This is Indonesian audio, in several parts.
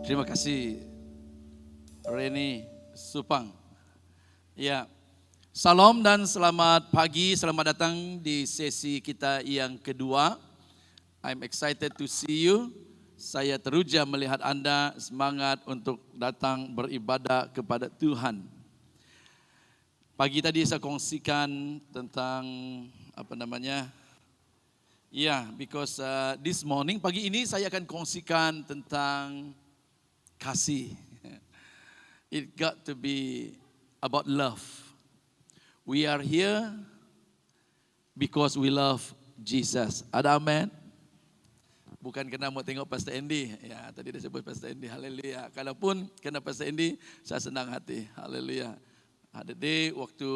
Terima kasih Reni Supang. Ya, salam dan selamat pagi, selamat datang di sesi kita yang kedua. I'm excited to see you. Saya teruja melihat Anda semangat untuk datang beribadah kepada Tuhan. Pagi tadi saya kongsikan tentang because this morning, pagi ini saya akan kongsikan tentang kasih. It got to be about love. We are here because we love Jesus. Ada amen? Bukan kena mau tengok Pastor Andy. Ya, tadi dia sebut Pastor Andy. Haleluya. Kalaupun kena Pastor Andy, saya senang hati. Haleluya. Ada waktu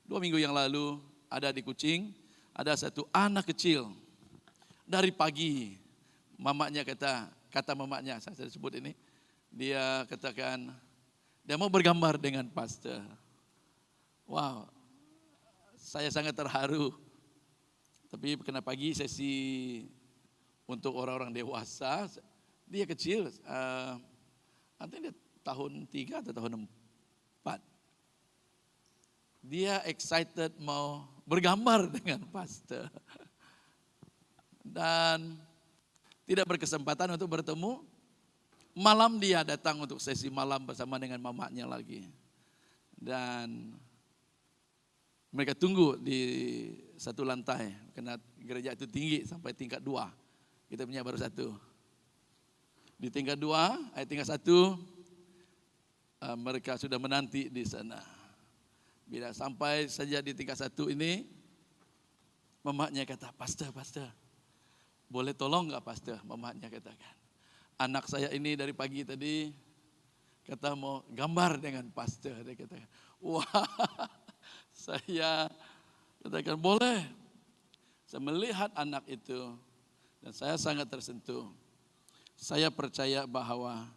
2 minggu yang lalu, ada di Kucing, ada satu anak kecil. Dari pagi, mamanya kata mamanya, saya sebut ini, dia katakan, dia mau bergambar dengan pastor. Wow, saya sangat terharu. Tapi karena pagi sesi untuk orang-orang dewasa, dia kecil, nanti dia tahun 3 atau tahun 4. Dia excited mau bergambar dengan pastor. Dan tidak berkesempatan untuk bertemu. Malam dia datang untuk sesi malam bersama dengan mamanya lagi. Dan mereka tunggu di satu lantai. Karena gereja itu tinggi sampai tingkat 2. Kita punya baru 1. Di tingkat 2, tingkat 1, mereka sudah menanti di sana. Bila sampai saja di tingkat 1 ini, mamanya kata, Pastor, boleh tolong enggak Pastor? Mamanya katakan. Anak saya ini dari pagi tadi kata mau gambar dengan pastor. Dia katakan, wah, saya katakan boleh. Saya melihat anak itu dan saya sangat tersentuh. Saya percaya bahwa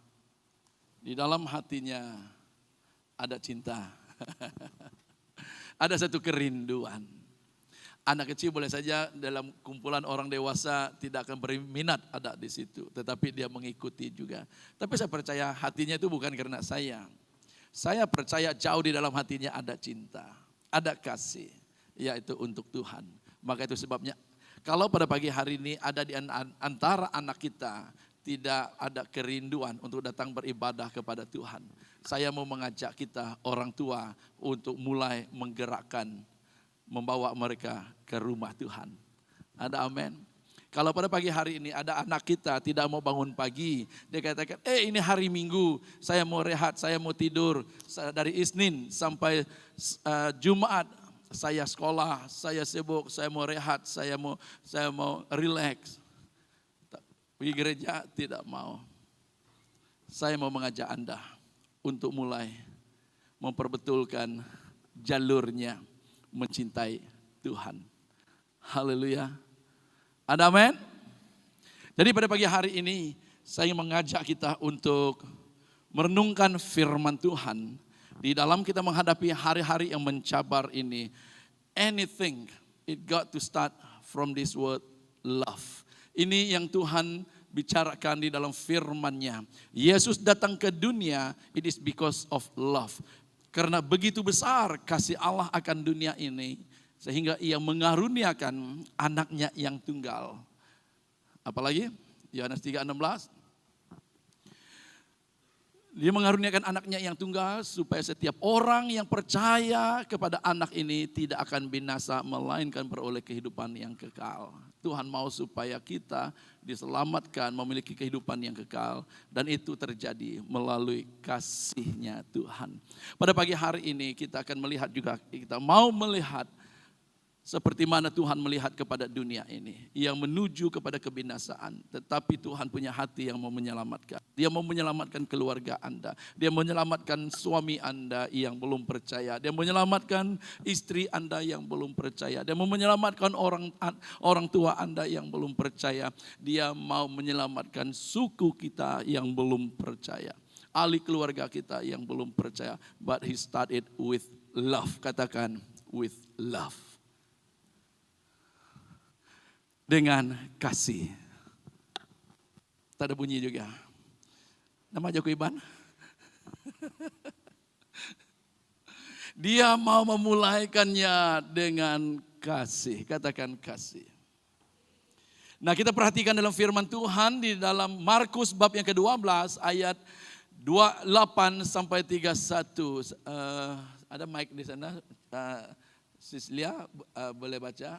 di dalam hatinya ada cinta. Ada satu kerinduan. Anak kecil boleh saja dalam kumpulan orang dewasa tidak akan berminat ada di situ. Tetapi dia mengikuti juga. Tapi saya percaya hatinya itu bukan karena saya. Saya percaya jauh di dalam hatinya ada cinta. Ada kasih. Yaitu untuk Tuhan. Maka itu sebabnya kalau pada pagi hari ini ada di antara anak kita tidak ada kerinduan untuk datang beribadah kepada Tuhan. Saya mau mengajak kita orang tua untuk mulai menggerakkan membawa mereka ke rumah Tuhan. Ada amin. Kalau pada pagi hari ini ada anak kita tidak mau bangun pagi. Dia katakan, ini hari Minggu, saya mau rehat, saya mau tidur. Dari Isnin sampai Jumat, saya sekolah, saya sibuk, saya mau rehat, saya mau relax. Pergi gereja tidak mau. Saya mau mengajak Anda untuk mulai memperbetulkan jalurnya. Mencintai Tuhan. Haleluya. Ada amin? Jadi pada pagi hari ini saya mengajak kita untuk merenungkan firman Tuhan. Di dalam kita menghadapi hari-hari yang mencabar ini. Anything, it got to start from this word love. Ini yang Tuhan bicarakan di dalam firman-Nya. Yesus datang ke dunia, it is because of love. Karena begitu besar kasih Allah akan dunia ini, sehingga ia mengaruniakan anaknya yang tunggal. Apalagi? Yohanes 3:16. Dia mengaruniakan anaknya yang tunggal supaya setiap orang yang percaya kepada anak ini tidak akan binasa melainkan beroleh kehidupan yang kekal. Tuhan mau supaya kita diselamatkan memiliki kehidupan yang kekal dan itu terjadi melalui kasih-Nya Tuhan. Pada pagi hari ini kita akan melihat juga, kita mau melihat seperti mana Tuhan melihat kepada dunia ini yang menuju kepada kebinasaan. Tetapi Tuhan punya hati yang mau menyelamatkan. Dia mau menyelamatkan keluarga Anda. Dia mau menyelamatkan suami Anda yang belum percaya. Dia mau menyelamatkan istri Anda yang belum percaya. Dia mau menyelamatkan orang tua Anda yang belum percaya. Dia mau menyelamatkan suku kita yang belum percaya. Ahli keluarga kita yang belum percaya. But he started with love. Katakan with love. Dengan kasih. Tak ada bunyi juga. Nama Joko Iban? Dia mau memulaikannya dengan kasih. Katakan kasih. Nah, kita perhatikan dalam firman Tuhan di dalam Markus bab yang ke-12 ayat 28 sampai 31. Ada mic di sana. Sislia boleh baca.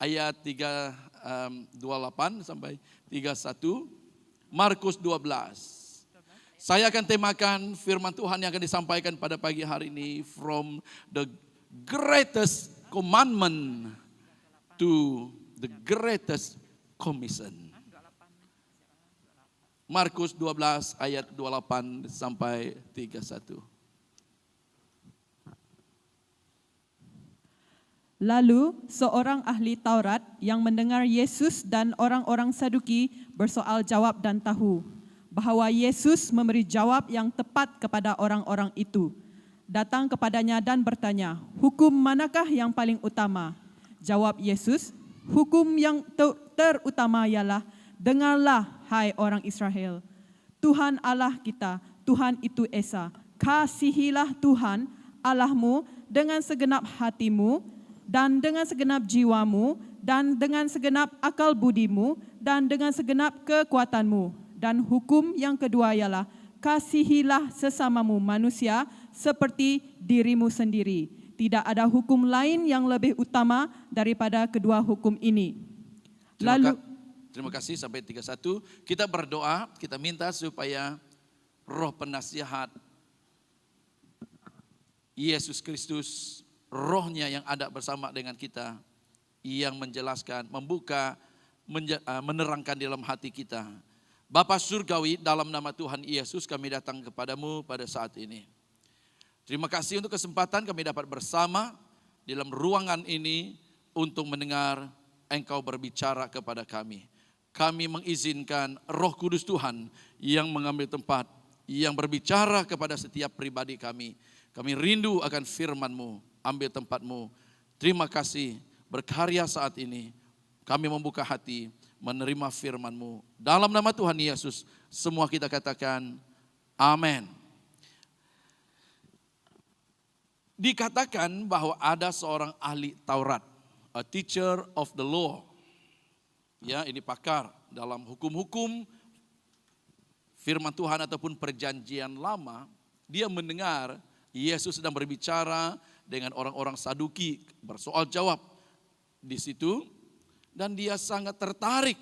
Ayat 28 sampai 31. Markus 12. Saya akan temakan firman Tuhan yang akan disampaikan pada pagi hari ini, from the greatest commandment to the greatest commission. Markus 12 ayat 28 sampai 31. Lalu seorang ahli Taurat yang mendengar Yesus dan orang-orang Saduki bersoal jawab dan tahu bahwa Yesus memberi jawab yang tepat kepada orang-orang itu, datang kepadanya dan bertanya, "Hukum manakah yang paling utama?" Jawab Yesus, "Hukum yang terutama ialah, dengarlah hai orang Israel. Tuhan Allah kita, Tuhan itu Esa. Kasihilah Tuhan Allahmu dengan segenap hatimu dan dengan segenap jiwamu dan dengan segenap akal budimu dan dengan segenap kekuatanmu. Dan hukum yang kedua ialah, kasihilah sesamamu manusia seperti dirimu sendiri. Tidak ada hukum lain yang lebih utama daripada kedua hukum ini." Terima kasih sampai 31. Kita berdoa, kita minta supaya Roh Penasihat Yesus Kristus, Rohnya yang ada bersama dengan kita, yang menjelaskan, membuka, menerangkan di dalam hati kita. Bapa Surgawi, dalam nama Tuhan Yesus kami datang kepadamu pada saat ini. Terima kasih untuk kesempatan kami dapat bersama di dalam ruangan ini untuk mendengar Engkau berbicara kepada kami. Kami mengizinkan Roh Kudus Tuhan yang mengambil tempat, yang berbicara kepada setiap pribadi kami. Kami rindu akan firman-Mu, ambil tempat-Mu. Terima kasih berkarya saat ini. Kami membuka hati menerima firman-Mu. Dalam nama Tuhan Yesus, semua kita katakan, amin. Dikatakan bahwa ada seorang ahli Taurat, a teacher of the law. Ya, ini pakar dalam hukum-hukum firman Tuhan ataupun perjanjian lama. Dia mendengar Yesus sedang berbicara dengan orang-orang Saduki, bersoal jawab di situ. Dan dia sangat tertarik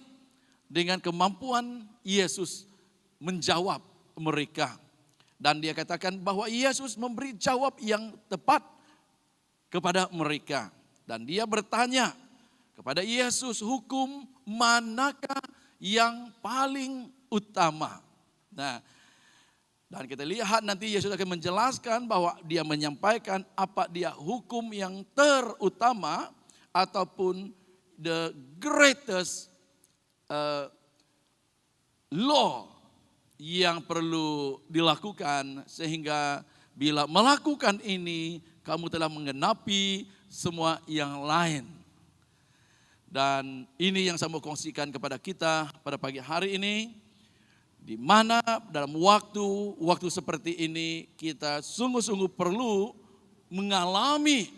dengan kemampuan Yesus menjawab mereka. Dan dia katakan bahwa Yesus memberi jawab yang tepat kepada mereka. Dan dia bertanya kepada Yesus, hukum manakah yang paling utama? Nah, dan kita lihat nanti Yesus akan menjelaskan bahwa dia menyampaikan apa dia hukum yang terutama ataupun the greatest law yang perlu dilakukan, sehingga bila melakukan ini kamu telah menggenapi semua yang lain. Dan ini yang saya mau kongsikan kepada kita pada pagi hari ini, di mana dalam waktu seperti ini kita sungguh-sungguh perlu mengalami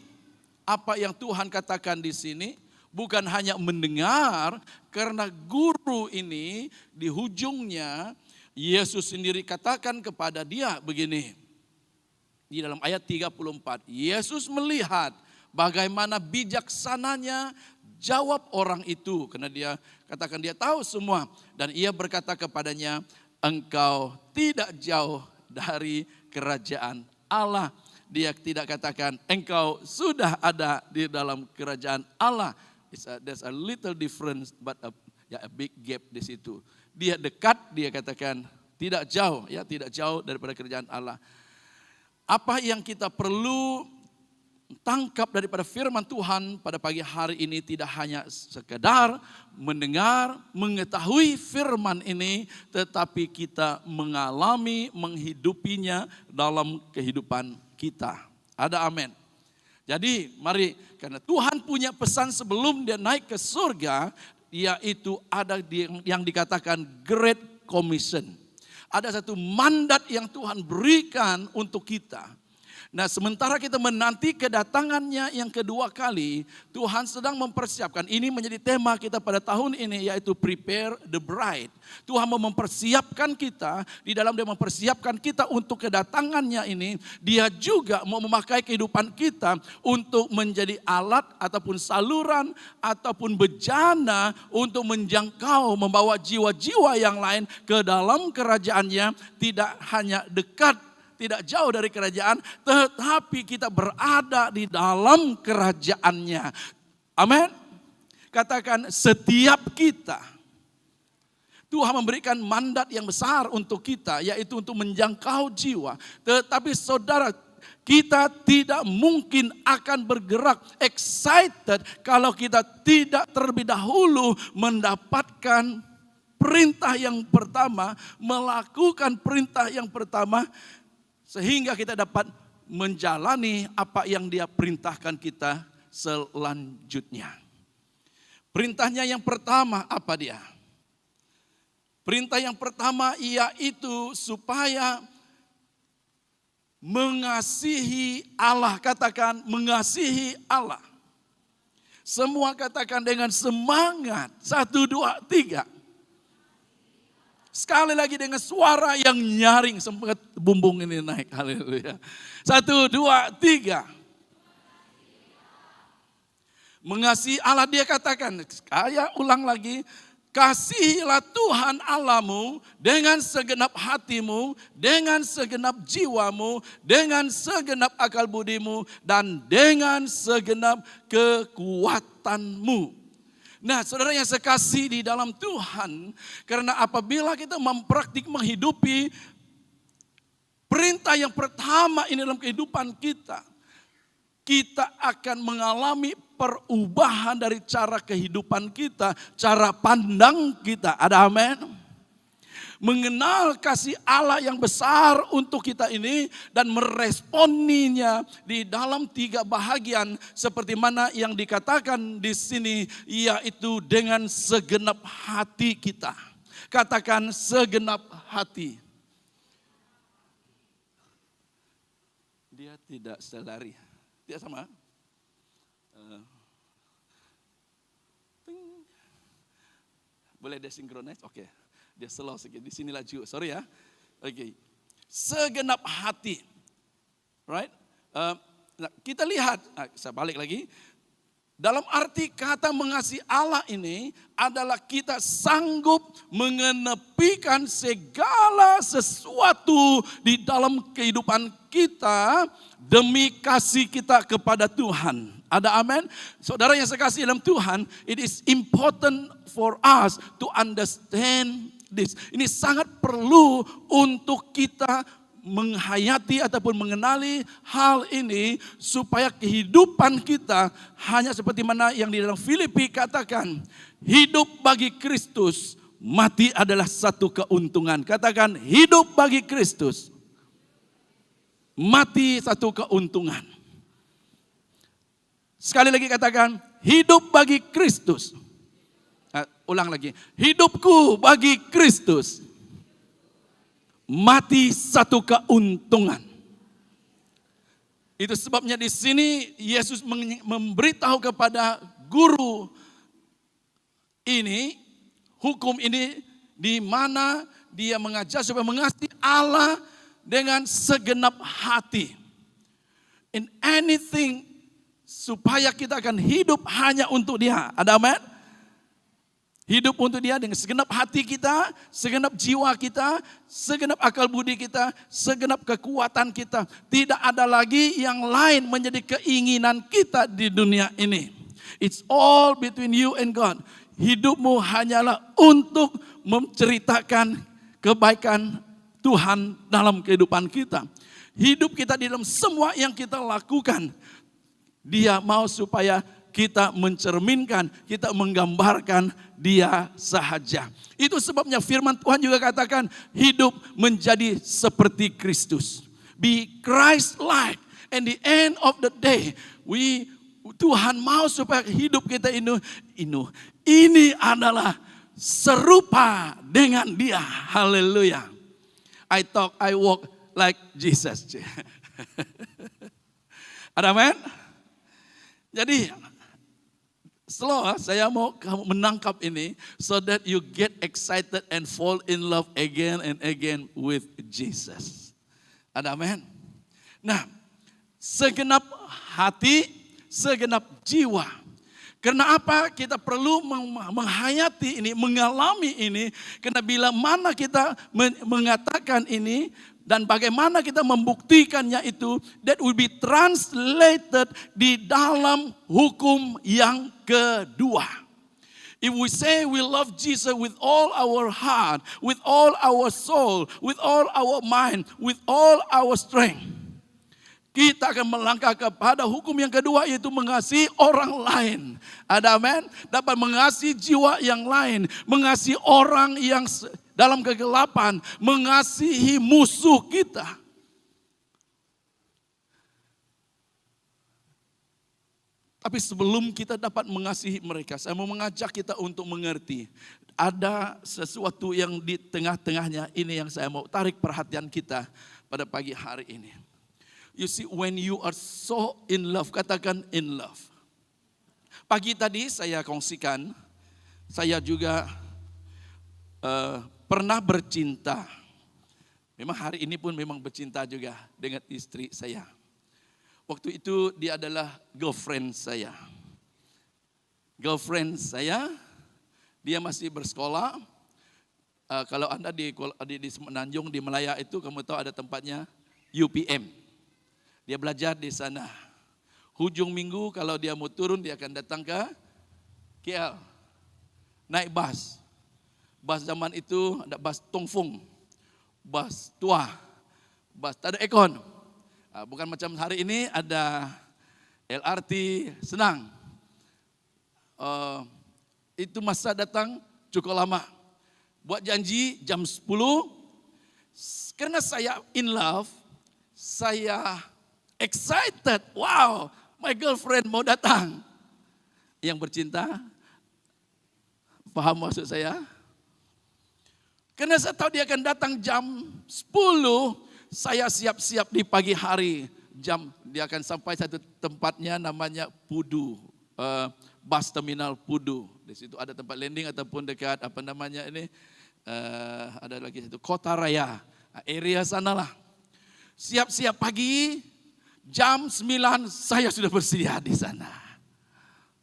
apa yang Tuhan katakan di sini. Bukan hanya mendengar, karena guru ini di ujungnya Yesus sendiri katakan kepada dia begini. Di dalam ayat 34, Yesus melihat bagaimana bijaksananya jawab orang itu. Karena dia katakan dia tahu semua. Dan ia berkata kepadanya, engkau tidak jauh dari kerajaan Allah. Dia tidak katakan engkau sudah ada di dalam kerajaan Allah. There's a little difference, but a big gap di situ. Dia dekat, dia katakan tidak jauh, ya tidak jauh daripada kerajaan Allah. Apa yang kita perlu tangkap daripada firman Tuhan pada pagi hari ini tidak hanya sekedar mendengar, mengetahui firman ini, tetapi kita mengalami, menghidupinya dalam kehidupan kita. Ada amin. Jadi mari, karena Tuhan punya pesan sebelum dia naik ke surga, yaitu ada yang dikatakan Great Commission. Ada satu mandat yang Tuhan berikan untuk kita. Nah, sementara kita menanti kedatangannya yang kedua kali, Tuhan sedang mempersiapkan. Ini menjadi tema kita pada tahun ini, yaitu prepare the bride. Tuhan mau mempersiapkan kita, di dalam Dia mempersiapkan kita untuk kedatangannya ini, Dia juga mau memakai kehidupan kita untuk menjadi alat ataupun saluran ataupun bejana untuk menjangkau, membawa jiwa-jiwa yang lain ke dalam kerajaannya, tidak hanya dekat, tidak jauh dari kerajaan, tetapi kita berada di dalam kerajaannya. Amin. Katakan, setiap kita, Tuhan memberikan mandat yang besar untuk kita, yaitu untuk menjangkau jiwa. Tetapi saudara, kita tidak mungkin akan bergerak excited kalau kita tidak terlebih dahulu mendapatkan perintah yang pertama, melakukan perintah yang pertama, sehingga kita dapat menjalani apa yang Dia perintahkan kita selanjutnya. Perintahnya yang pertama apa dia? Perintah yang pertama yaitu supaya mengasihi Allah. Katakan, mengasihi Allah. Semua katakan dengan semangat. 1, 2, 3. Sekali lagi dengan suara yang nyaring, sempat bumbung ini naik. Haleluya. 1, 2, 3. Mengasihi Allah, dia katakan, saya ulang lagi. Kasihilah Tuhan Allahmu dengan segenap hatimu, dengan segenap jiwamu, dengan segenap akal budimu, dan dengan segenap kekuatanmu. Nah, saudara yang sekasih di dalam Tuhan, karena apabila kita mempraktik menghidupi perintah yang pertama ini dalam kehidupan kita, kita akan mengalami perubahan dari cara kehidupan kita, cara pandang kita. Ada amin? Mengenal kasih Allah yang besar untuk kita ini dan meresponinya di dalam 3 bahagian seperti mana yang dikatakan di sini, yaitu dengan segenap hati kita. Katakan, segenap hati. Dia tidak sedari. Tidak sama. Boleh desinkronis? Oke. Dia slow sedikit. Di sini laju. Sorry ya. Oke. Segenap hati. Right? Nah, kita lihat. Saya balik lagi. Dalam arti kata mengasihi Allah ini adalah kita sanggup mengenepikan segala sesuatu di dalam kehidupan kita demi kasih kita kepada Tuhan. Ada amin? Saudara yang sekasih dalam Tuhan, it is important for us to understand this. Ini sangat perlu untuk kita menghayati ataupun mengenali hal ini supaya kehidupan kita hanya seperti mana yang di dalam Filipi katakan, hidup bagi Kristus, mati adalah satu keuntungan. Katakan, hidup bagi Kristus, mati satu keuntungan. Sekali lagi katakan, hidup bagi Kristus. Ulang lagi, hidupku bagi Kristus, mati satu keuntungan. Itu sebabnya di sini Yesus memberitahu kepada guru ini, hukum ini, di mana dia mengajar supaya mengasihi Allah dengan segenap hati. In anything, supaya kita akan hidup hanya untuk Dia. Ada amin? Hidup untuk Dia dengan segenap hati kita, segenap jiwa kita, segenap akal budi kita, segenap kekuatan kita. Tidak ada lagi yang lain menjadi keinginan kita di dunia ini. It's all between you and God. Hidupmu hanyalah untuk menceritakan kebaikan Tuhan dalam kehidupan kita. Hidup kita di dalam semua yang kita lakukan, Dia mau supaya kita mencerminkan, kita menggambarkan Dia sahaja. Itu sebabnya firman Tuhan juga katakan, hidup menjadi seperti Kristus. Be Christ-like. And the end of the day, Tuhan mau supaya hidup kita ini adalah serupa dengan Dia. Haleluya. I talk, I walk like Jesus. Ada amin? Jadi slow, saya mau kamu menangkap ini so that you get excited and fall in love again and again with Jesus. Ada amin? Nah, segenap hati, segenap jiwa. Karena apa? Kita perlu menghayati ini, mengalami ini. Karena bila mana kita mengatakan ini dan bagaimana kita membuktikannya itu, that will be translated di dalam hukum yang kedua. If we say we love Jesus with all our heart, with all our soul, with all our mind, with all our strength, kita akan melangkah kepada hukum yang kedua, yaitu mengasihi orang lain. Ada amin? Dapat mengasihi jiwa yang lain, mengasihi orang yang dalam kegelapan, mengasihi musuh kita. Tapi sebelum kita dapat mengasihi mereka, saya mau mengajak kita untuk mengerti. Ada sesuatu yang di tengah-tengahnya, ini yang saya mau tarik perhatian kita pada pagi hari ini. You see, when you are so in love, katakan in love. Pagi tadi saya kongsikan, saya juga pernah bercinta. Memang hari ini pun memang bercinta juga dengan istri saya. Waktu itu dia adalah girlfriend saya. Girlfriend saya, dia masih bersekolah. Kalau Anda di Semenanjung, di Melaya itu, kamu tahu ada tempatnya UPM. Dia belajar di sana. Hujung minggu kalau dia mau turun, dia akan datang ke KL. Naik bus. Bus zaman itu ada bus Tongfung, bus tua, bus tak ada aircon. Bukan macam hari ini ada LRT senang. Itu masa datang cukup lama. Buat janji jam 10. Karena saya in love, saya excited, wow, my girlfriend mau datang. Yang bercinta, paham maksud saya? Karena saya tahu dia akan datang jam 10, saya siap-siap di pagi hari. Dia akan sampai satu tempatnya namanya Pudu, bus terminal Pudu. Di situ ada tempat landing ataupun dekat apa namanya ini, ada lagi satu Kota Raya, area sanalah. Siap-siap pagi, jam 9 saya sudah bersedia di sana.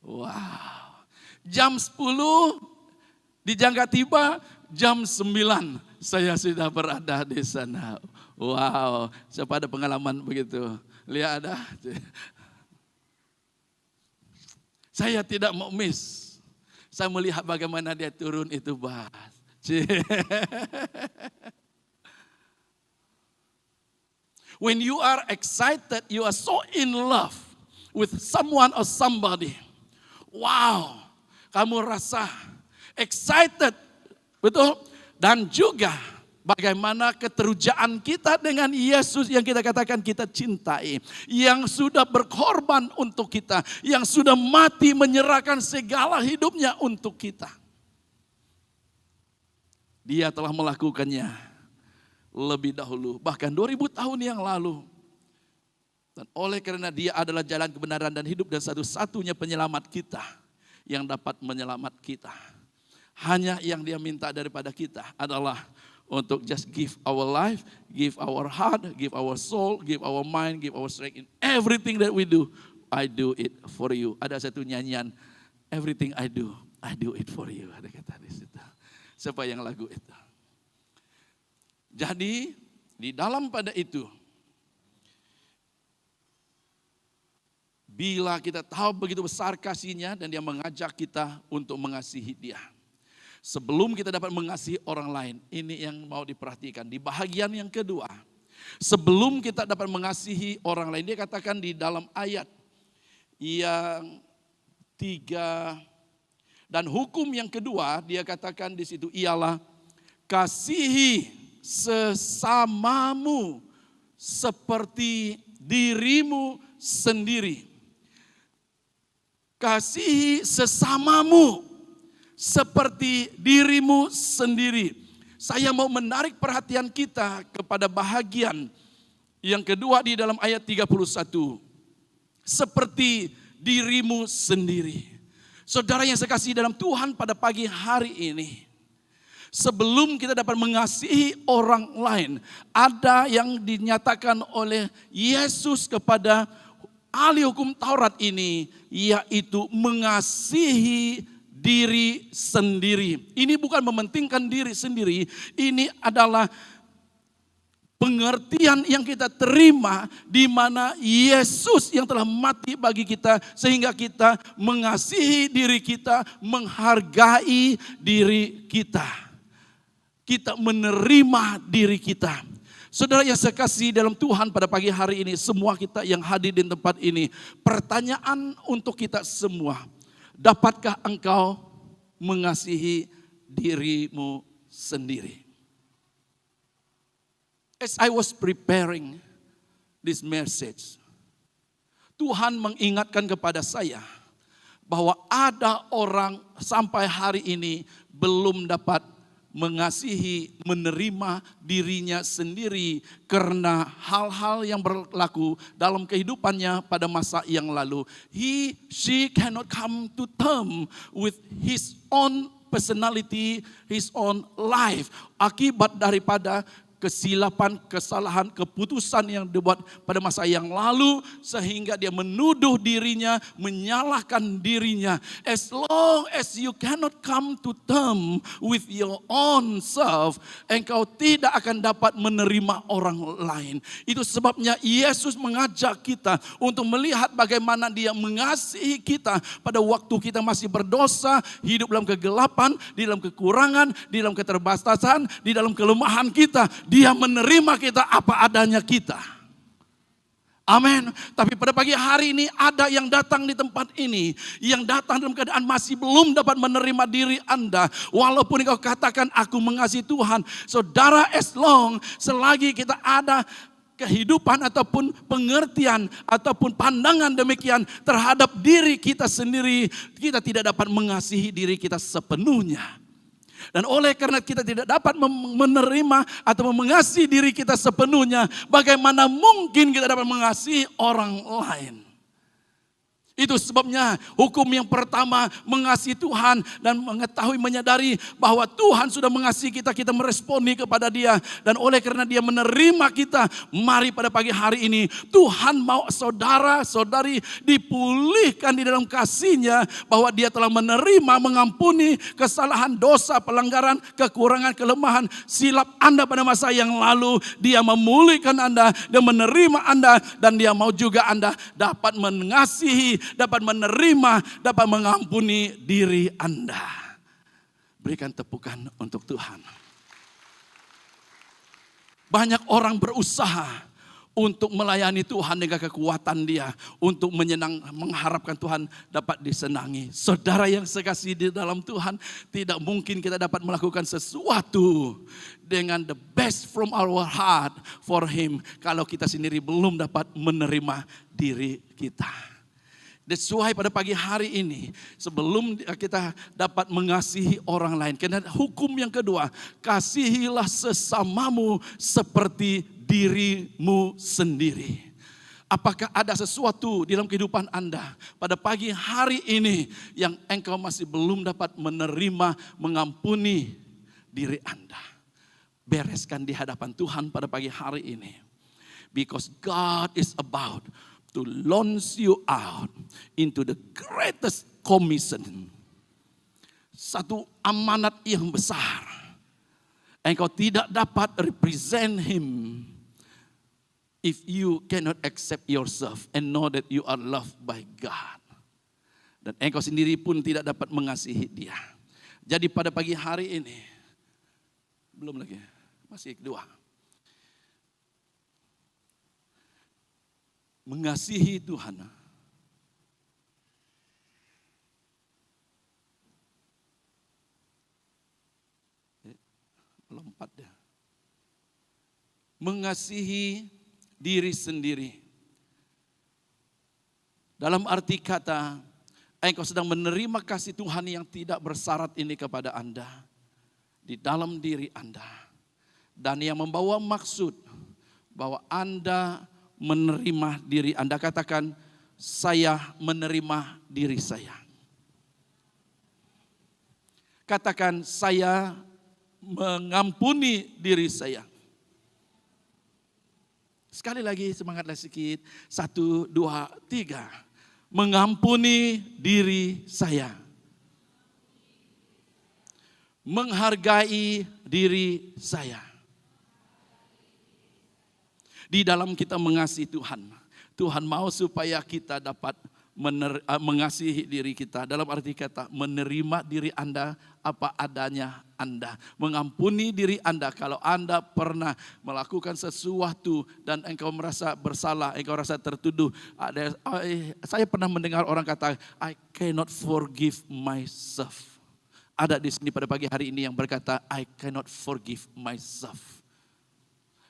Wow. Jam 10 dijangka tiba, jam 9 saya sudah berada di sana. Wow, siapa ada pengalaman begitu? Lihat ada. Saya tidak mau miss. Saya melihat bagaimana dia turun itu bus. When you are excited, you are so in love with someone or somebody. Wow, kamu rasa excited, betul? Dan juga bagaimana keterujaan kita dengan Yesus yang kita katakan kita cintai. Yang sudah berkorban untuk kita, yang sudah mati menyerahkan segala hidupnya untuk kita. Dia telah melakukannya lebih dahulu, bahkan 2000 tahun yang lalu. Dan oleh karena dia adalah jalan kebenaran dan hidup dan satu-satunya penyelamat kita yang dapat menyelamat kita. Hanya yang dia minta daripada kita adalah untuk just give our life, give our heart, give our soul, give our mind, give our strength in everything that we do. I do it for you. Ada satu nyanyian, everything I do it for you. Ada kata di situ. Siapa yang lagu itu? Jadi di dalam pada itu, bila kita tahu begitu besar kasihnya dan dia mengajak kita untuk mengasihi dia. Sebelum kita dapat mengasihi orang lain, ini yang mau diperhatikan. Di bahagian yang kedua, sebelum kita dapat mengasihi orang lain, dia katakan di dalam ayat yang 3, dan hukum yang kedua, dia katakan di situ ialah kasihi sesamamu seperti dirimu sendiri. Kasihi sesamamu seperti dirimu sendiri. saya mau menarik perhatian kita kepada bahagian yang kedua di dalam ayat 31. Seperti dirimu sendiri. Saudara yang saya kasih dalam Tuhan pada pagi hari ini, sebelum kita dapat mengasihi orang lain, ada yang dinyatakan oleh Yesus kepada ahli hukum Taurat ini, yaitu mengasihi diri sendiri. Ini bukan mementingkan diri sendiri, ini adalah pengertian yang kita terima di mana Yesus yang telah mati bagi kita sehingga kita mengasihi diri kita, menghargai diri kita. Kita menerima diri kita. Saudara yang saya kasih dalam Tuhan pada pagi hari ini, semua kita yang hadir di tempat ini, pertanyaan untuk kita semua, dapatkah engkau mengasihi dirimu sendiri? As I was preparing this message, Tuhan mengingatkan kepada saya bahwa ada orang sampai hari ini belum dapat mengasihi, menerima dirinya sendiri karena hal-hal yang berlaku dalam kehidupannya pada masa yang lalu. She cannot come to term with his own personality, his own life. Akibat daripada kesilapan, kesalahan, keputusan yang dibuat pada masa yang lalu sehingga dia menuduh dirinya, menyalahkan dirinya. As long as you cannot come to term with your own self, engkau tidak akan dapat menerima orang lain. Itu sebabnya Yesus mengajak kita untuk melihat bagaimana dia mengasihi kita pada waktu kita masih berdosa, hidup dalam kegelapan, di dalam kekurangan, di dalam keterbatasan, di dalam kelemahan kita. Dia menerima kita apa adanya kita. Amin. Tapi pada pagi hari ini ada yang datang di tempat ini, yang datang dalam keadaan masih belum dapat menerima diri Anda. Walaupun engkau katakan aku mengasihi Tuhan. Saudara, as long selagi kita ada kehidupan ataupun pengertian ataupun pandangan demikian terhadap diri kita sendiri, kita tidak dapat mengasihi diri kita sepenuhnya. Dan oleh karena kita tidak dapat menerima atau mengasihi diri kita sepenuhnya, bagaimana mungkin kita dapat mengasihi orang lain? Itu sebabnya hukum yang pertama mengasihi Tuhan dan mengetahui, menyadari bahwa Tuhan sudah mengasihi kita, kita meresponi kepada Dia. Dan oleh karena Dia menerima kita, mari pada pagi hari ini Tuhan mau saudara-saudari dipulihkan di dalam kasih-Nya, bahwa Dia telah menerima, mengampuni kesalahan, dosa, pelanggaran, kekurangan, kelemahan, silap Anda pada masa yang lalu. Dia memulihkan Anda, Dia menerima Anda, dan Dia mau juga Anda dapat mengasihi, dapat menerima, dapat mengampuni diri Anda. Berikan tepukan untuk Tuhan. Banyak orang berusaha untuk melayani Tuhan dengan kekuatan dia, untuk mengharapkan Tuhan dapat disenangi. Saudara yang sekasih di dalam Tuhan, tidak mungkin kita dapat melakukan sesuatu dengan the best from our heart for Him kalau kita sendiri belum dapat menerima diri kita. That's why pada pagi hari ini, sebelum kita dapat mengasihi orang lain, karena hukum yang kedua, kasihilah sesamamu seperti dirimu sendiri. Apakah ada sesuatu di dalam kehidupan Anda pada pagi hari ini yang engkau masih belum dapat menerima, mengampuni diri Anda? Bereskan di hadapan Tuhan pada pagi hari ini. Because God is about to launch you out into the greatest commission. Satu amanat yang besar. Engkau tidak dapat represent Him if you cannot accept yourself and know that you are loved by God. Dan engkau sendiri pun tidak dapat mengasihi Dia. Jadi pada pagi hari ini, belum lagi, masih kedua. Mengasihi Tuhan. Lompat dia. Mengasihi diri sendiri. Dalam arti kata, engkau sedang menerima kasih Tuhan yang tidak bersyarat ini kepada Anda. di dalam diri Anda. Dan yang membawa maksud bahwa Anda menerima diri Anda. Katakan, saya menerima diri saya. Katakan, saya mengampuni diri saya. Sekali lagi, semangatlah sedikit. 1, 2, 3. Mengampuni diri saya. Menghargai diri saya. Di dalam kita mengasihi Tuhan, Tuhan mau supaya kita dapat mengasihi diri kita. Dalam arti kata menerima diri Anda apa adanya Anda. Mengampuni diri Anda kalau Anda pernah melakukan sesuatu dan engkau merasa bersalah, engkau merasa tertuduh. Saya pernah mendengar orang kata, I cannot forgive myself. Ada di sini pada pagi hari ini yang berkata, I cannot forgive myself.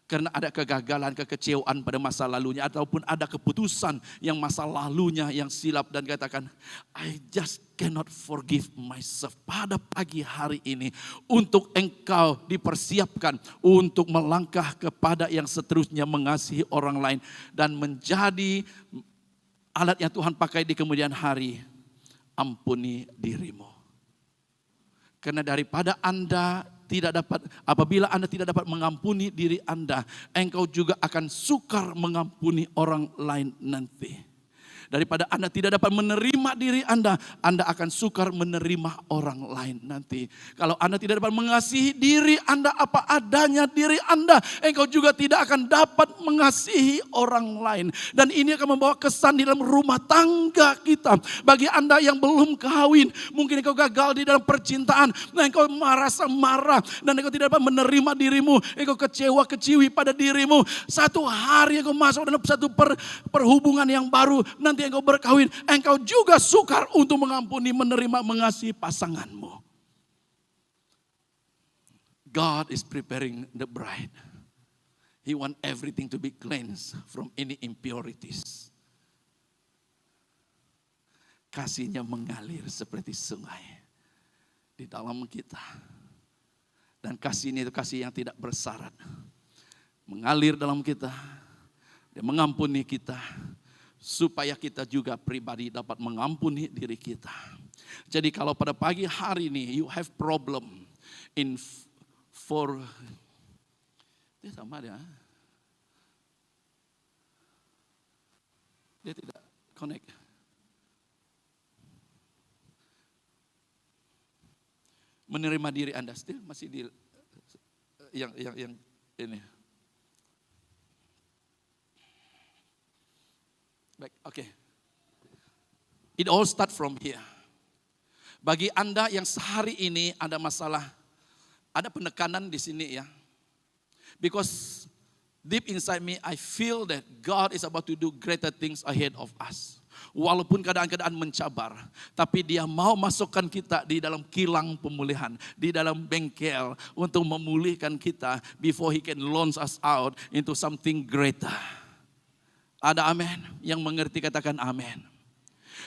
Karena ada kegagalan, kekecewaan pada masa lalunya. Ataupun ada keputusan yang masa lalunya yang silap. Dan katakan, I just cannot forgive myself. Pada pagi hari ini, untuk engkau dipersiapkan untuk melangkah kepada yang seterusnya mengasihi orang lain. Dan menjadi alat yang Tuhan pakai di kemudian hari. Ampuni dirimu. Karena daripada Anda apabila Anda tidak dapat mengampuni diri Anda, engkau juga akan sukar mengampuni orang lain nanti. Daripada Anda tidak dapat menerima diri Anda akan sukar menerima orang lain nanti. Kalau Anda tidak dapat mengasihi diri Anda apa adanya diri Anda, engkau juga tidak akan dapat mengasihi orang lain. Dan ini akan membawa kesan di dalam rumah tangga kita. Bagi Anda yang belum kawin, mungkin engkau gagal di dalam percintaan, dan engkau merasa marah, dan engkau tidak dapat menerima dirimu, engkau kecewi pada dirimu. Satu hari engkau masuk dalam satu perhubungan yang baru, nanti engkau berkawin, engkau juga sukar untuk mengampuni, menerima, mengasihi pasanganmu. God is preparing the bride. He want everything to be cleansed from any impurities. Kasihnya mengalir seperti sungai di dalam kita. Dan kasihnya itu kasih yang tidak bersyarat. Mengalir dalam kita, dia mengampuni kita, supaya kita juga pribadi dapat mengampuni diri kita. Jadi kalau pada pagi hari ini you have problem dia sama dia tidak connect. Menerima diri Anda still masih di yang ini. Baik, oke. It all start from here. Bagi Anda yang sehari ini ada masalah, ada penekanan di sini ya. Because deep inside me I feel that God is about to do greater things ahead of us. Walaupun keadaan-keadaan mencabar, tapi Dia mau masukkan kita di dalam kilang pemulihan, di dalam bengkel untuk memulihkan kita before He can launch us out into something greater. Ada amin? Yang mengerti katakan amin.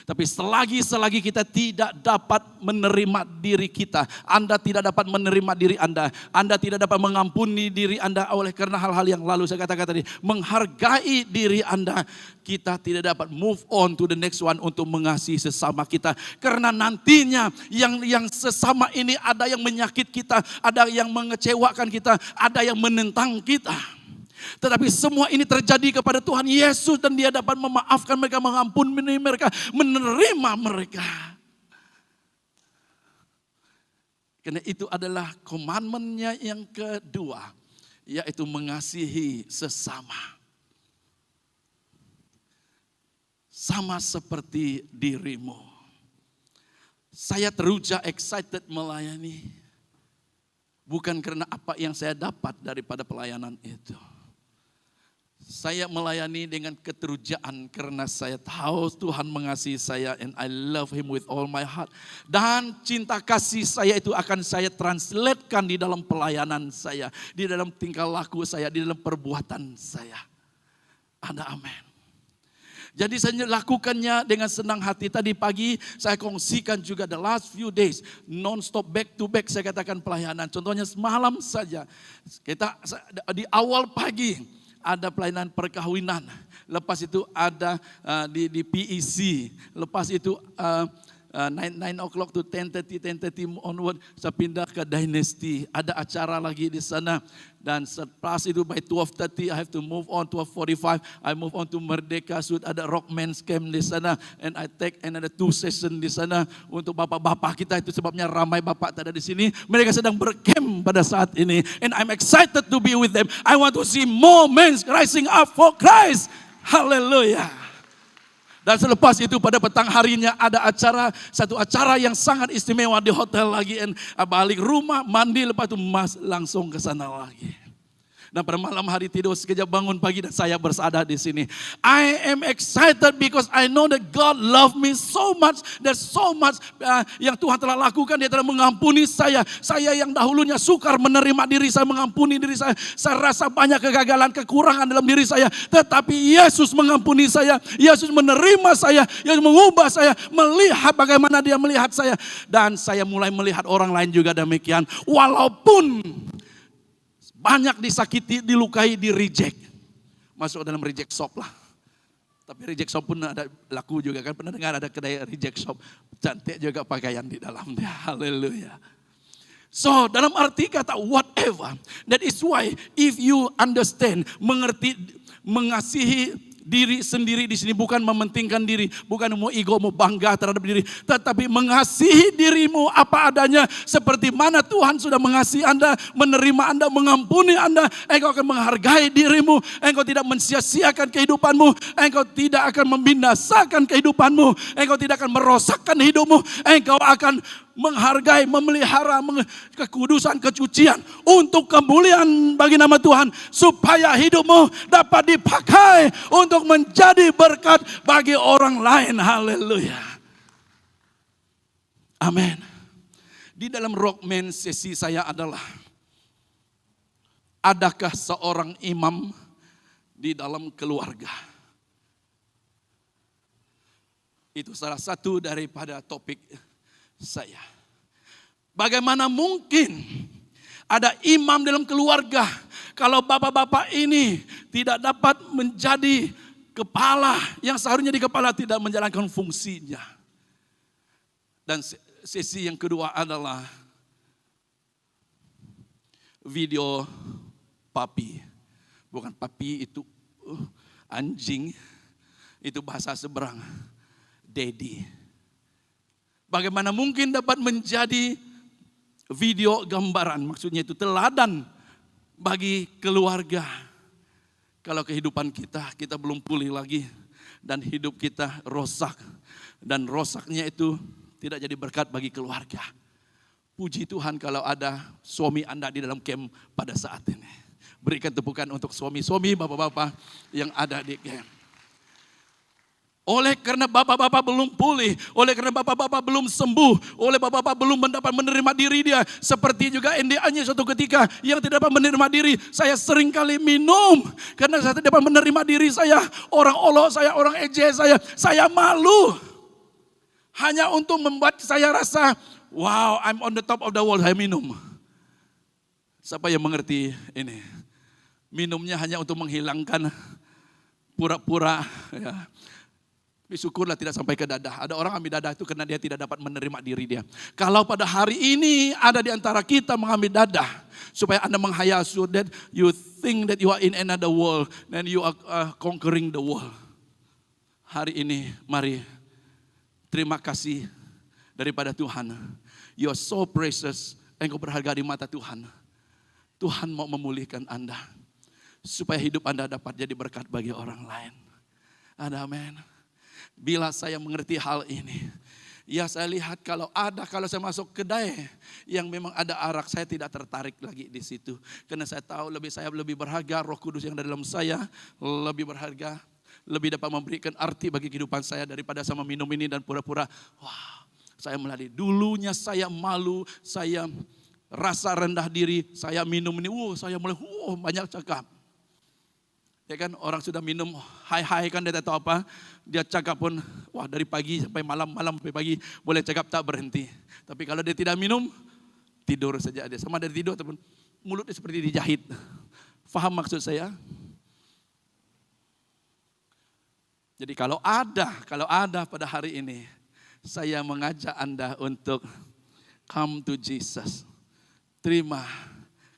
Tapi selagi kita tidak dapat menerima diri kita, Anda tidak dapat menerima diri Anda tidak dapat mengampuni diri Anda oleh karena hal-hal yang lalu saya katakan tadi, menghargai diri Anda, kita tidak dapat move on to the next one untuk mengasihi sesama kita. Karena nantinya yang sesama ini ada yang menyakit kita, ada yang mengecewakan kita, ada yang menentang kita. Tetapi semua ini terjadi kepada Tuhan Yesus dan Dia dapat memaafkan mereka, mengampuni mereka, menerima mereka. Karena itu adalah commandment-nya yang kedua, yaitu mengasihi sesama. Sama seperti dirimu. Saya teruja excited melayani. Bukan karena apa yang saya dapat daripada pelayanan itu. Saya melayani dengan keterujaan karena saya tahu Tuhan mengasihi saya and I love Him with all my heart. Dan cinta kasih saya itu akan saya translatekan di dalam pelayanan saya, di dalam tingkah laku saya, di dalam perbuatan saya. Ada amin. Jadi saya lakukannya dengan senang hati. Tadi pagi saya kongsikan juga the last few days, non-stop back to back saya katakan pelayanan. Contohnya semalam saja, kita di awal pagi ada pelayanan perkawinan. Lepas itu ada di PEC. Lepas itu 9 o'clock to 10:30 onward saya pindah ke Dynasty. Ada acara lagi di sana. Dan setelah itu by 12:30 I have to move on. 12:45 I move on to Merdeka Sud. Ada Rockman's Camp di sana. And I take another 2 session di sana. Untuk bapak-bapak kita, itu sebabnya ramai bapak tak ada di sini. Mereka sedang bercamp pada saat ini. And I'm excited to be with them. I want to see more men rising up for Christ. Hallelujah. Dan selepas itu pada petang harinya ada satu acara yang sangat istimewa di hotel lagi. And balik rumah, mandi, lepas itu langsung ke sana lagi. Dan pada malam hari tidur sekejap bangun pagi dan saya bersada di sini. I am excited because I know that God love me so much. There's so much yang Tuhan telah lakukan. Dia telah mengampuni saya. Saya yang dahulunya sukar menerima diri saya, mengampuni diri saya. Saya rasa banyak kegagalan, kekurangan dalam diri saya. Tetapi Yesus mengampuni saya. Yesus menerima saya. Yesus mengubah saya. Melihat bagaimana dia melihat saya. Dan saya mulai melihat orang lain juga demikian. Walaupun banyak disakiti, dilukai, di reject. Masuk dalam reject shop lah. Tapi reject shop pun ada laku juga kan. Pernah dengar ada kedai reject shop. Cantik juga pakaian di dalamnya. Haleluya. So dalam arti kata whatever. That is why if you understand, mengerti, mengasihi diri sendiri di sini bukan mementingkan diri, bukan mau ego, mau bangga terhadap diri, tetapi mengasihi dirimu apa adanya seperti mana Tuhan sudah mengasihi Anda, menerima Anda, mengampuni Anda. Engkau akan menghargai dirimu, engkau tidak mensia-siakan kehidupanmu, engkau tidak akan membinasakan kehidupanmu, engkau tidak akan merosakkan hidupmu, engkau akan menghargai, memelihara kekudusan, kesucian untuk kemuliaan bagi nama Tuhan, supaya hidupmu dapat dipakai untuk menjadi berkat bagi orang lain. Haleluya. Amin. Di dalam Rockman sesi saya adalah, adakah seorang imam di dalam keluarga? Itu salah satu daripada topik saya. Bagaimana mungkin ada imam dalam keluarga kalau bapak-bapak ini tidak dapat menjadi kepala yang seharusnya di kepala, tidak menjalankan fungsinya. Dan sesi yang kedua adalah video papi. Bukan papi itu anjing, itu bahasa seberang. Daddy. Bagaimana mungkin dapat menjadi video gambaran, maksudnya itu teladan bagi keluarga. Kalau kehidupan kita belum pulih lagi dan hidup kita rosak. Dan rosaknya itu tidak jadi berkat bagi keluarga. Puji Tuhan kalau ada suami Anda di dalam camp pada saat ini. Berikan tepukan untuk suami-suami, bapak-bapak yang ada di camp. Oleh karena bapak-bapak belum pulih, oleh karena bapak-bapak belum sembuh, oleh bapak-bapak belum mendapat menerima diri dia. Seperti juga NDA-nya suatu ketika yang tidak dapat menerima diri. Saya sering kali minum karena saya tidak dapat menerima diri saya. Orang olok saya, orang ejek saya malu. Hanya untuk membuat saya rasa, wow, I'm on the top of the world, saya minum. Siapa yang mengerti ini? Minumnya hanya untuk menghilangkan pura-pura, ya. Syukurlah tidak sampai ke dadah. Ada orang ambil dadah itu karena dia tidak dapat menerima diri dia. Kalau pada hari ini ada di antara kita mengambil dadah, supaya Anda menghayal, so that you think that you are in another world, and you are conquering the world. Hari ini mari terima kasih daripada Tuhan. You are so precious. Engkau berharga di mata Tuhan. Tuhan mau memulihkan Anda, supaya hidup Anda dapat jadi berkat bagi orang lain. Ada amin. Bila saya mengerti hal ini, ya saya lihat kalau saya masuk kedai yang memang ada arak, saya tidak tertarik lagi di situ. Karena saya tahu saya lebih berharga, Roh Kudus yang ada dalam saya lebih berharga, lebih dapat memberikan arti bagi kehidupan saya daripada sama minum ini dan pura-pura, wah, saya melalui. Dulunya saya malu, saya rasa rendah diri, saya minum ini, saya mulai banyak cakap. Ya kan, orang sudah minum hai-hai kan dia tak tahu apa. Dia cakap pun, wah dari pagi sampai malam, malam sampai pagi boleh cakap tak berhenti. Tapi kalau dia tidak minum, tidur saja dia. Sama dari tidur ataupun mulutnya seperti dijahit. Faham maksud saya? Jadi kalau ada pada hari ini, saya mengajak Anda untuk come to Jesus. Terima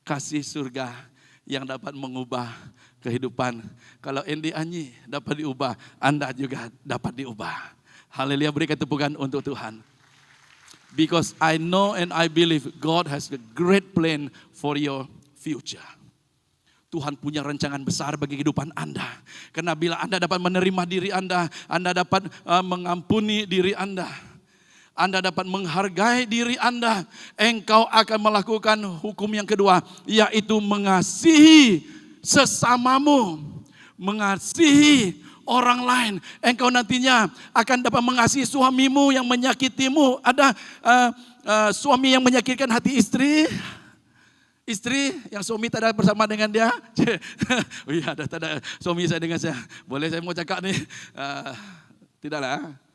kasih surga yang dapat mengubah kehidupan. Kalau Andy Anyi dapat diubah, Anda juga dapat diubah. Haleluya, berikan tepukan untuk Tuhan. Because I know and I believe God has a great plan for your future. Tuhan punya rancangan besar bagi kehidupan Anda. Karena bila Anda dapat menerima diri Anda dapat mengampuni diri Anda dapat menghargai diri Anda, engkau akan melakukan hukum yang kedua, yaitu mengasihi sesamamu, mengasihi orang lain. Engkau nantinya akan dapat mengasihi suamimu yang menyakitimu. Ada suami yang menyakitkan hati istri, istri yang suami tak ada bersama dengan dia. Oh iya, tak ada suami saya dengan saya. Boleh saya mau cakap nih? Tidaklah.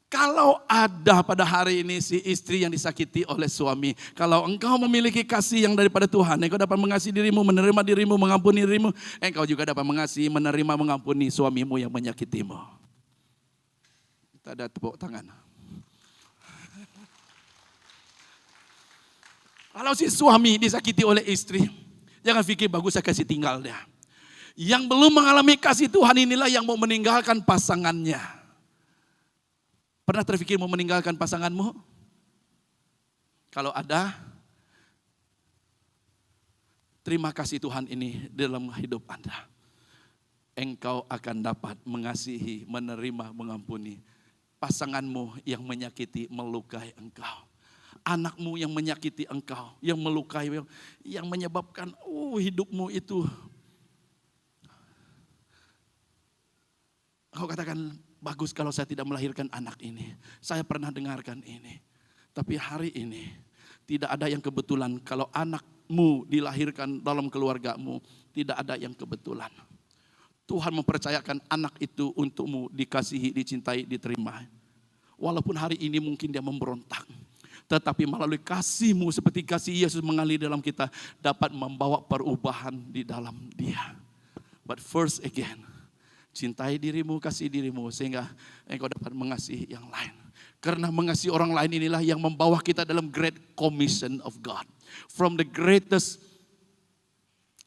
Kalau ada pada hari ini si istri yang disakiti oleh suami, kalau engkau memiliki kasih yang daripada Tuhan, engkau dapat mengasihi dirimu, menerima dirimu, mengampuni dirimu, engkau juga dapat mengasihi, menerima, mengampuni suamimu yang menyakitimu. Kita ada tepuk tangan. Kalau si suami disakiti oleh istri, jangan fikir bagus saya kasih tinggal dia. Yang belum mengalami kasih Tuhan inilah yang mau meninggalkan pasangannya. Pernah terfikir mau meninggalkan pasanganmu? Kalau ada, terima kasih Tuhan ini dalam hidup Anda. Engkau akan dapat mengasihi, menerima, mengampuni pasanganmu yang menyakiti, melukai engkau. Anakmu yang menyakiti engkau, yang melukai, yang menyebabkan hidupmu itu. Kau katakan, bagus kalau saya tidak melahirkan anak ini. Saya pernah dengarkan ini. Tapi hari ini tidak ada yang kebetulan. Kalau anakmu dilahirkan dalam keluargamu, tidak ada yang kebetulan. Tuhan mempercayakan anak itu untukmu, dikasihi, dicintai, diterima. Walaupun hari ini mungkin dia memberontak. Tetapi melalui kasihmu seperti kasih Yesus mengalir dalam kita, dapat membawa perubahan di dalam dia. But first again, cintai dirimu, kasih dirimu, sehingga engkau dapat mengasihi yang lain. Karena mengasihi orang lain inilah yang membawa kita dalam great commission of God. From the greatest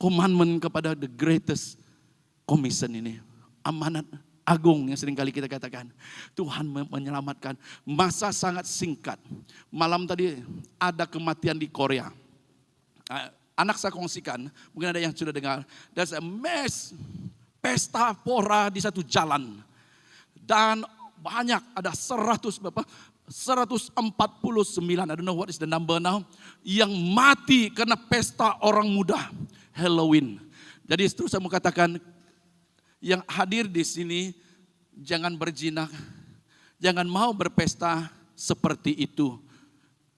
commandment kepada the greatest commission ini. Amanat agung yang seringkali kita katakan. Tuhan menyelamatkan. Masa sangat singkat. Malam tadi ada kematian di Korea. Anak saya kongsikan, mungkin ada yang sudah dengar. There's a mass pesta pora di satu jalan. Dan banyak, ada 149, I don't know what is the number now, yang mati karena pesta orang muda, Halloween. Jadi terus saya mau katakan, yang hadir di sini, jangan berjinak, jangan mau berpesta seperti itu.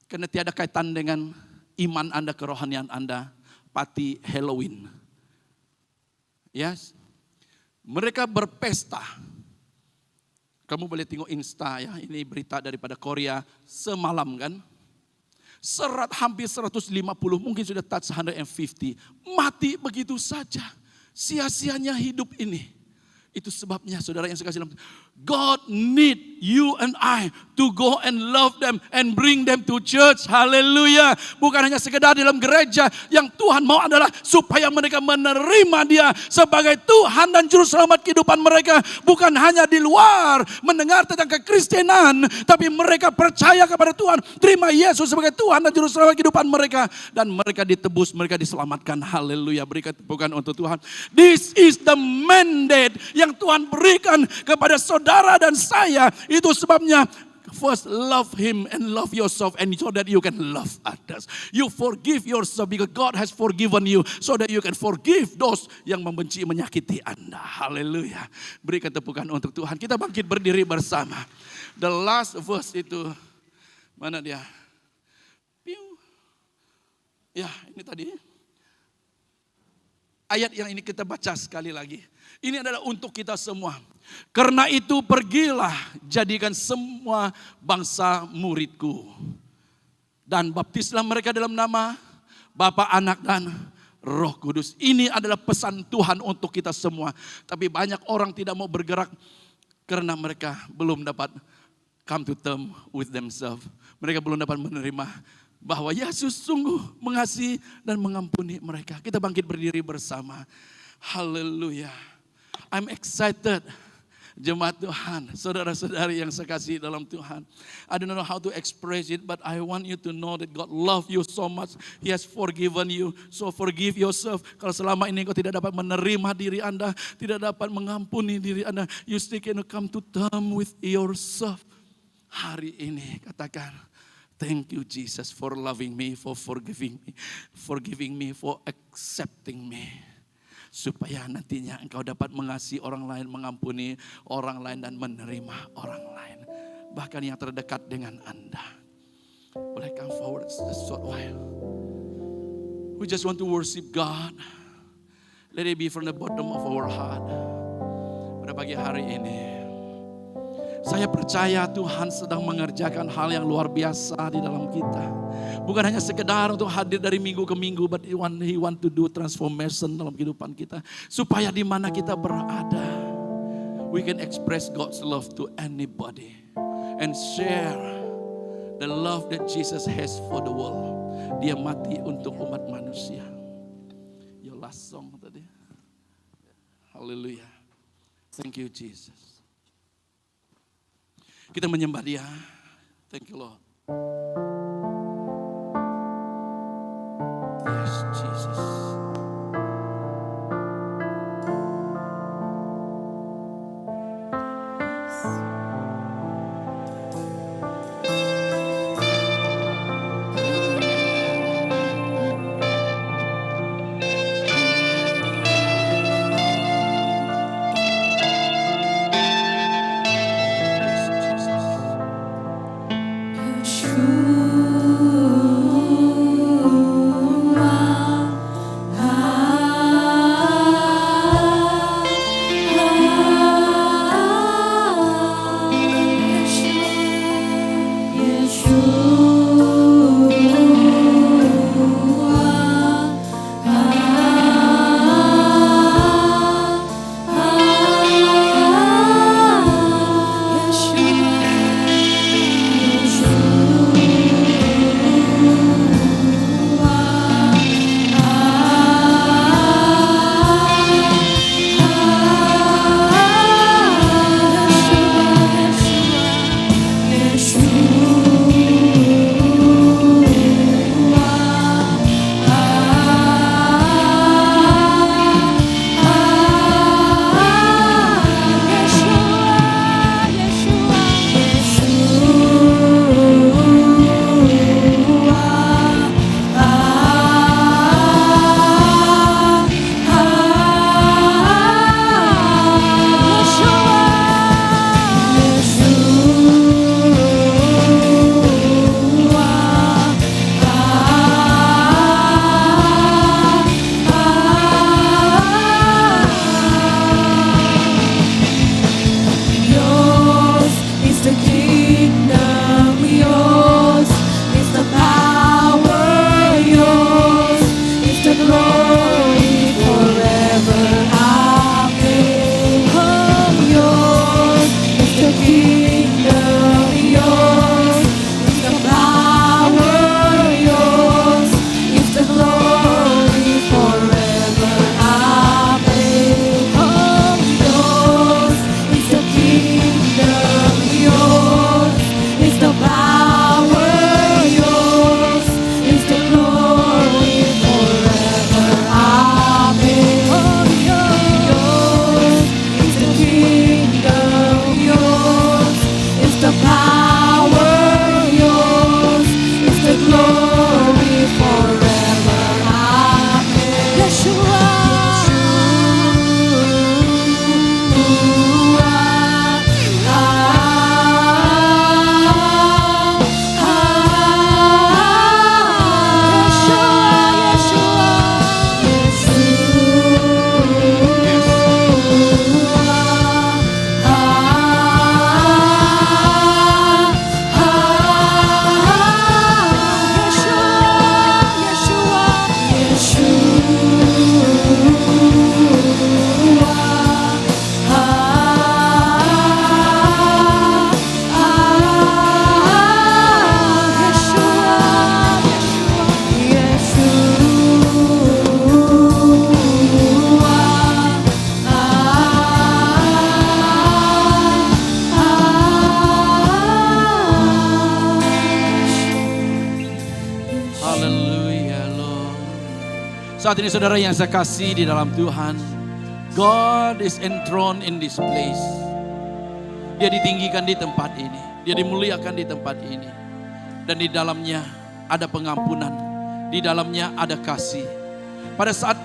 Karena tiada kaitan dengan iman Anda, kerohanian Anda, pati Halloween. Yes. Mereka berpesta. Kamu boleh tengok Insta ya, ini berita daripada Korea semalam kan. Hampir 150, mungkin sudah touch 150. Mati begitu saja. Sia-sianya hidup ini. Itu sebabnya saudara yang sekasih dalam, God need you and I to go and love them and bring them to church. Haleluya. Bukan hanya sekedar dalam gereja. Yang Tuhan mau adalah supaya mereka menerima dia sebagai Tuhan dan Juru Selamat kehidupan mereka. Bukan hanya di luar mendengar tentang kekristenan, tapi mereka percaya kepada Tuhan, terima Yesus sebagai Tuhan dan Juru Selamat kehidupan mereka. Dan mereka ditebus, mereka diselamatkan. Haleluya. Berikan tepukan untuk Tuhan. This is the mandate yang Tuhan berikan kepada saudara dan saya. Itu sebabnya first love Him and love yourself, and so that you can love others. You forgive yourself because God has forgiven you, so that you can forgive those yang membenci, menyakiti Anda. Haleluya. Berikan tepukan untuk Tuhan. Kita bangkit berdiri bersama. The last verse itu, mana dia? Ya, ini tadi. ayat yang ini kita baca sekali lagi. Ini adalah untuk kita semua. Karena itu pergilah, jadikan semua bangsa muridku. Dan baptislah mereka dalam nama Bapa, Anak, dan Roh Kudus. Ini adalah pesan Tuhan untuk kita semua. Tapi banyak orang tidak mau bergerak karena mereka belum dapat come to term with themselves. Mereka belum dapat menerima bahwa Yesus sungguh mengasihi dan mengampuni mereka. Kita bangkit berdiri bersama. Haleluya. I'm excited. Jemaat Tuhan, saudara-saudari yang saya kasih dalam Tuhan. I don't know how to express it, but I want you to know that God loves you so much. He has forgiven you, so forgive yourself. Kalau selama ini kau tidak dapat menerima diri Anda, tidak dapat mengampuni diri Anda, you still can come to term with yourself. Hari ini katakan, thank you Jesus for loving me, for forgiving me, for accepting me. Supaya nantinya engkau dapat mengasihi orang lain, mengampuni orang lain, dan menerima orang lain. Bahkan yang terdekat dengan Anda. Boleh come forward a short while. We just want to worship God. Let it be from the bottom of our heart. Pada pagi hari ini, saya percaya Tuhan sedang mengerjakan hal yang luar biasa di dalam kita. Bukan hanya sekedar untuk hadir dari minggu ke minggu, but He want to do transformation dalam kehidupan kita. Supaya di mana kita berada, we can express God's love to anybody. And share the love that Jesus has for the world. Dia mati untuk umat manusia. Your last song tadi. Hallelujah. Thank you Jesus. Kita menyembah Dia. Thank you Lord. Yes, Jesus. True. Saat ini saudara yang saya kasih di dalam Tuhan, God is enthroned in this place. Dia ditinggikan di tempat ini, dia dimuliakan di tempat ini. Dan di dalamnya ada pengampunan, di dalamnya ada kasih. Pada saat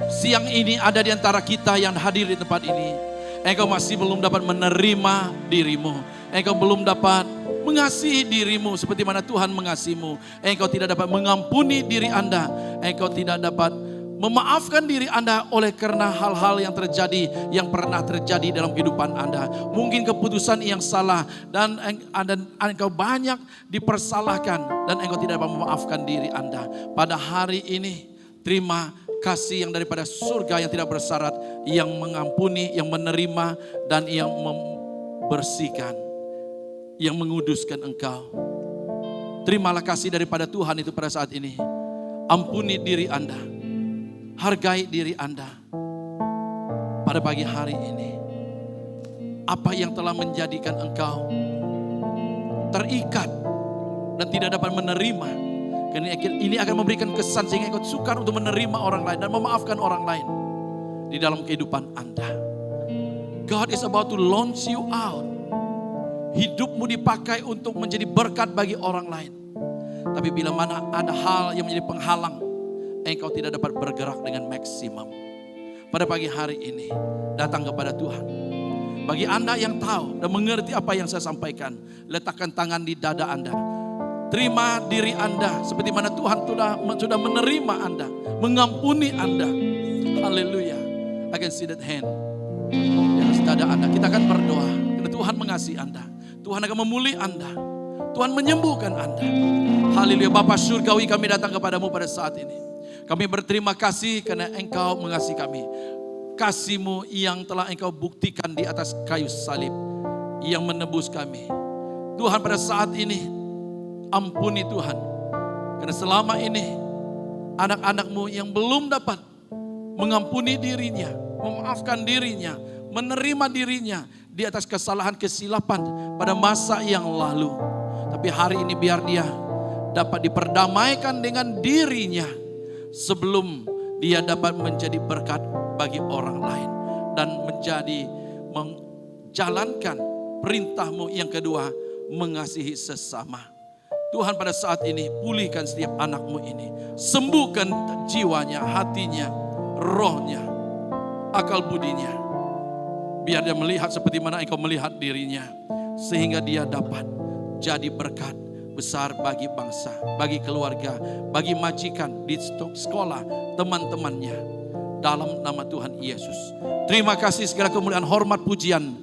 siang ini ada di antara kita yang hadir di tempat ini, engkau masih belum dapat menerima dirimu, engkau belum dapat mengasihi dirimu seperti mana Tuhan mengasihimu. Engkau tidak dapat mengampuni diri Anda, engkau tidak dapat memaafkan diri Anda oleh karena hal-hal yang terjadi, yang pernah terjadi dalam kehidupan Anda. Mungkin keputusan yang salah dan engkau banyak dipersalahkan dan engkau tidak dapat memaafkan diri Anda. Pada hari ini terima kasih yang daripada surga yang tidak bersyarat, yang mengampuni, yang menerima dan yang membersihkan, yang menguduskan engkau. Terimalah kasih daripada Tuhan itu pada saat ini. Ampuni diri Anda, hargai diri Anda. Pada pagi hari ini, apa yang telah menjadikan engkau terikat dan tidak dapat menerima, karena ini akan memberikan kesan sehingga engkau sukar untuk menerima orang lain dan memaafkan orang lain di dalam kehidupan Anda. God is about to launch you out. Hidupmu dipakai untuk menjadi berkat bagi orang lain. Tapi bila mana ada hal yang menjadi penghalang, engkau tidak dapat bergerak dengan maksimum. Pada pagi hari ini, datang kepada Tuhan. Bagi Anda yang tahu dan mengerti apa yang saya sampaikan, letakkan tangan di dada Anda. Terima diri Anda seperti mana Tuhan sudah menerima Anda, mengampuni Anda. Haleluya. I can see that hand di atas dada Anda. Kita akan berdoa karena Tuhan mengasihi Anda. Tuhan akan memulih Anda. Tuhan menyembuhkan Anda. Haleluya. Bapa surgawi, kami datang kepadamu pada saat ini. Kami berterima kasih karena Engkau mengasihi kami. Kasih-Mu yang telah Engkau buktikan di atas kayu salib, yang menebus kami. Tuhan, pada saat ini ampuni Tuhan, karena selama ini anak-anak-Mu yang belum dapat mengampuni dirinya, memaafkan dirinya, menerima dirinya di atas kesalahan kesilapan pada masa yang lalu. Tapi hari ini biar dia dapat diperdamaikan dengan dirinya sebelum dia dapat menjadi berkat bagi orang lain dan menjalankan perintah-Mu yang kedua, mengasihi sesama. Tuhan, pada saat ini pulihkan setiap anak-Mu ini. Sembuhkan jiwanya, hatinya, rohnya, akal budinya. Biar dia melihat seperti mana Engkau melihat dirinya. Sehingga dia dapat jadi berkat besar bagi bangsa, bagi keluarga, bagi majikan, di sekolah, teman-temannya. Dalam nama Tuhan Yesus. Terima kasih, segala kemuliaan, hormat, pujian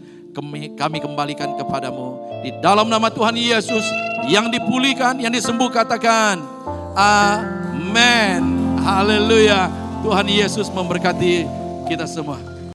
kami kembalikan kepadamu. Di dalam nama Tuhan Yesus, yang dipulihkan, yang disembuh, katakan amin. Haleluya. Tuhan Yesus memberkati kita semua.